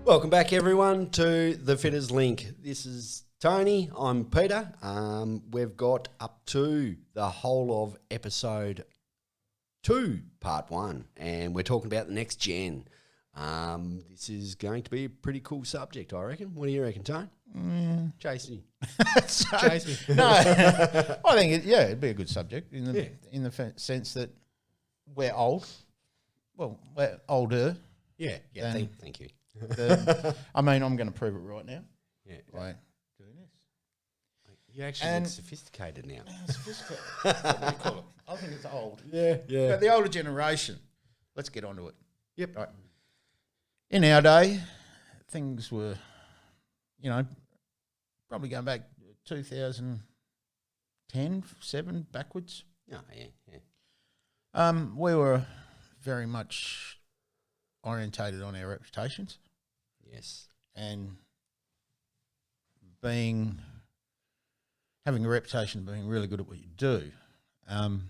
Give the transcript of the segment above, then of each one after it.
Welcome back, everyone, to the Fitters Link. This is Tony. I'm Peter. We've got up to the whole of episode 2, part 1, and we're talking about the next gen. This is going to be a pretty cool subject, I reckon. What do you reckon, Tone? Chase me. Chase me. No, I think it'd be a good subject in the sense that we're old. Well, we're older. Yeah. Thank you. I'm going to prove it right now. Yeah. By doing this. You actually look sophisticated now. Sophisticated. What do you call it? I think it's old. Yeah. But the older generation, let's get onto it. Yep. Right. In our day, things were, probably going back 2010, 7 backwards. Oh, yeah. We were very much orientated on our reputations. Yes. And having a reputation of being really good at what you do. And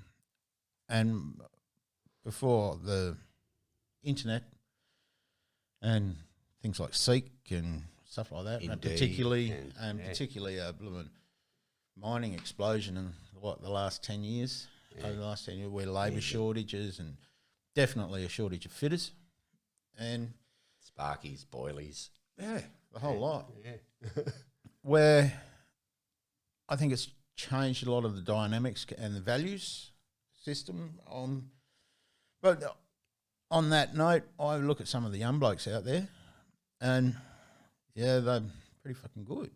before the internet and things like Seek and stuff like that, and particularly mining explosion in the last 10 years, over the last 10 years, where labour shortages and definitely a shortage of fitters. And Sparkies, boilies. Yeah, the whole lot. Yeah. Where I think it's changed a lot of the dynamics and the values system but on that note, I look at some of the young blokes out there and they're pretty fucking good.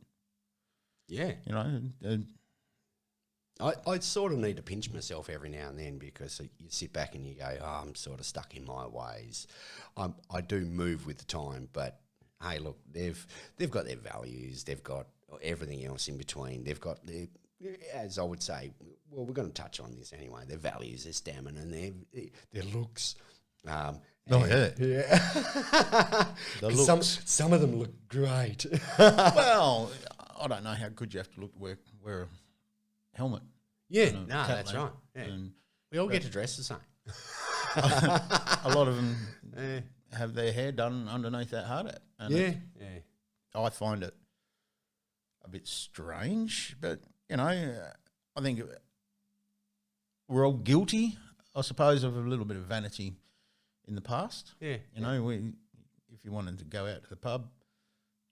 Yeah. I sort of need to pinch myself every now and then because you sit back and you go, I'm sort of stuck in my ways. I do move with the time, but hey, look, they've got their values, they've got everything else in between. They've got their, as I would say, well, we're going to touch on this anyway, their values, their stamina, and their looks. Yeah. The looks. Some of them look great. Well, I don't know how good you have to look to wear a helmet. Yeah, that's right. Yeah. We all get to dress the same. A lot of them have their hair done underneath that hard hat. And I find it a bit strange, but, I think we're all guilty, I suppose, of a little bit of vanity in the past. Yeah. If you wanted to go out to the pub,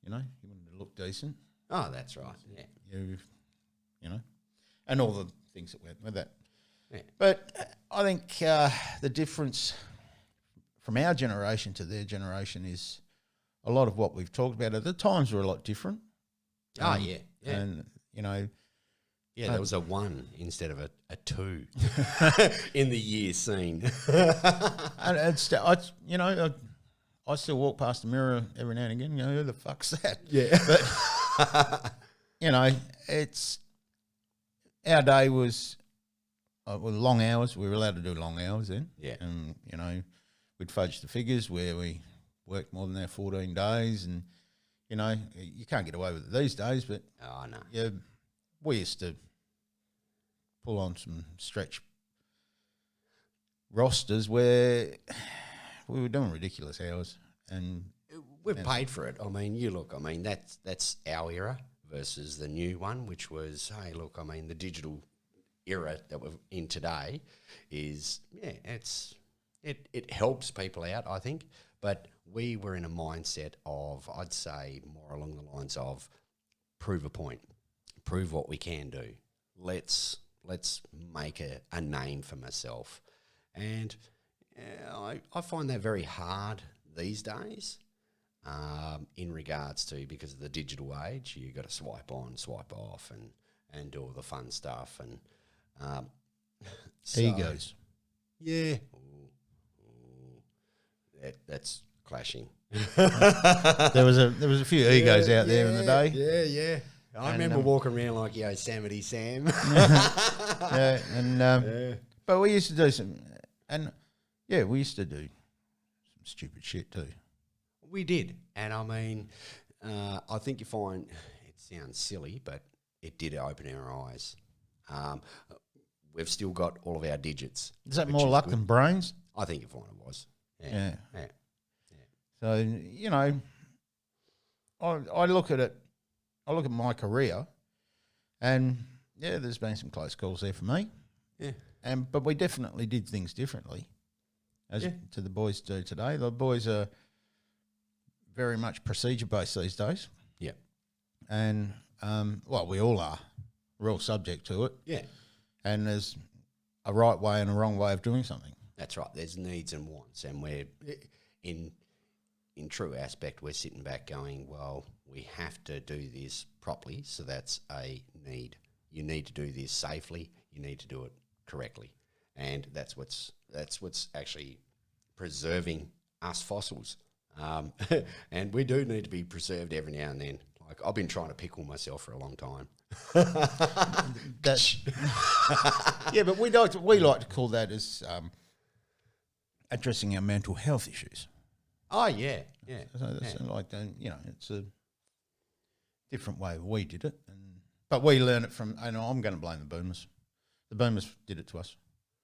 you wanted to look decent. Oh, that's right. Yeah. And all the things that went with that. Yeah. But I think the difference from our generation to their generation is a lot of what we've talked about. At the times were a lot different. Yeah. And, there was a 1 instead of a 2 in the year seen. And I still walk past the mirror every now and again. Who the fuck's that? Yeah. But, it's our day was with long hours. We were allowed to do long hours then. Yeah. And, we'd fudge the figures where we worked more than our 14 days. And, you can't get away with it these days. But no. Yeah, we used to pull on some stretch rosters where we were doing ridiculous hours. And we've paid for it. That's our era versus the new one, which was, hey, look, the digital era that we're in today is, it helps people out, I think, but we were in a mindset of, I'd say, more along the lines of prove a point, prove what we can do. Let's make a name for myself. And I find that very hard these days. In regards to, because of the digital age, you got to swipe on, swipe off, and do all the fun stuff, and egos. Yeah, that's clashing. There was a few egos out there in the day. Yeah. I remember walking around like Yosemite Sam. But we used to do we used to do some stupid shit too. We did, and I think you find it sounds silly, but it did open our eyes. We've still got all of our digits. Is that more luck than brains? I think you find it was. Yeah. So, I look at it. I look at my career, and yeah, there's been some close calls there for me. Yeah. But we definitely did things differently, as to the boys do today. The boys are very much procedure based these days. Yeah. And well, we all are. We're all subject to it. Yeah. And there's a right way and a wrong way of doing something. That's right. There's needs and wants, and we're in true aspect. We're sitting back going, well, we have to do this properly, so that's a need. You need to do this safely. You need to do it correctly, and that's what's actually preserving us fossils. And we do need to be preserved every now and then. Like I've been trying to pickle myself for a long time. Yeah, but we like to call that as addressing our mental health issues. Oh yeah, yeah. So that's like it's a different way we did it, but we learn it from. And I'm going to blame the boomers. The boomers did it to us.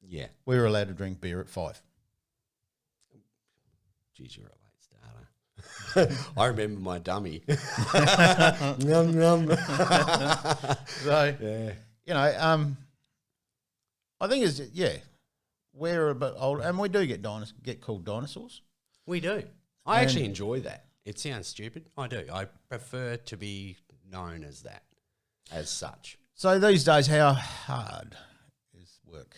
Yeah, we were allowed to drink beer at 5. Geez, you're a late starter. I remember my dummy. Yum, yum. So, I think it's, we're a bit older, and we do get called dinosaurs. We do. I actually enjoy that. It sounds stupid. I do. I prefer to be known as that, as such. So these days, how hard is work?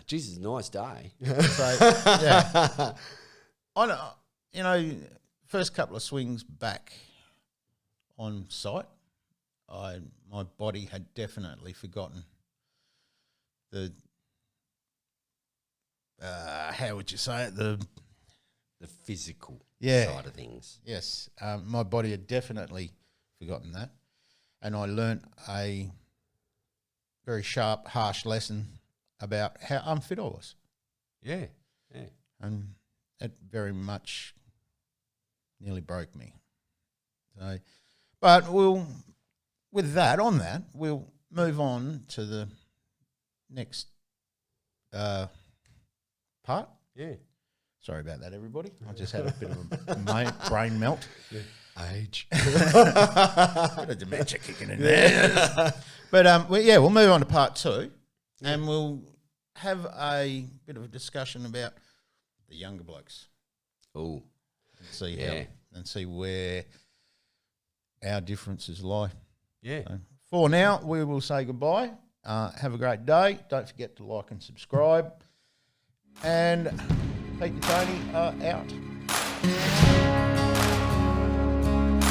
Jesus, nice day. So, yeah. I know, first couple of swings back on site, my body had definitely forgotten the how would you say it, the physical side of things. Yes, my body had definitely forgotten that, and I learnt a very sharp, harsh lesson about how unfit I was. Yeah, yeah, and it very much nearly broke me. So, but we'll move on to the next part. Yeah. Sorry about that, everybody. I just had a bit of a brain melt. Yeah. Age. Bit of dementia kicking in there. But we'll move on to part 2, and we'll have a bit of a discussion about the younger blokes. Oh, see where our differences lie. Yeah. So for now, we will say goodbye. Have a great day. Don't forget to like and subscribe. And Pete and Tony are out.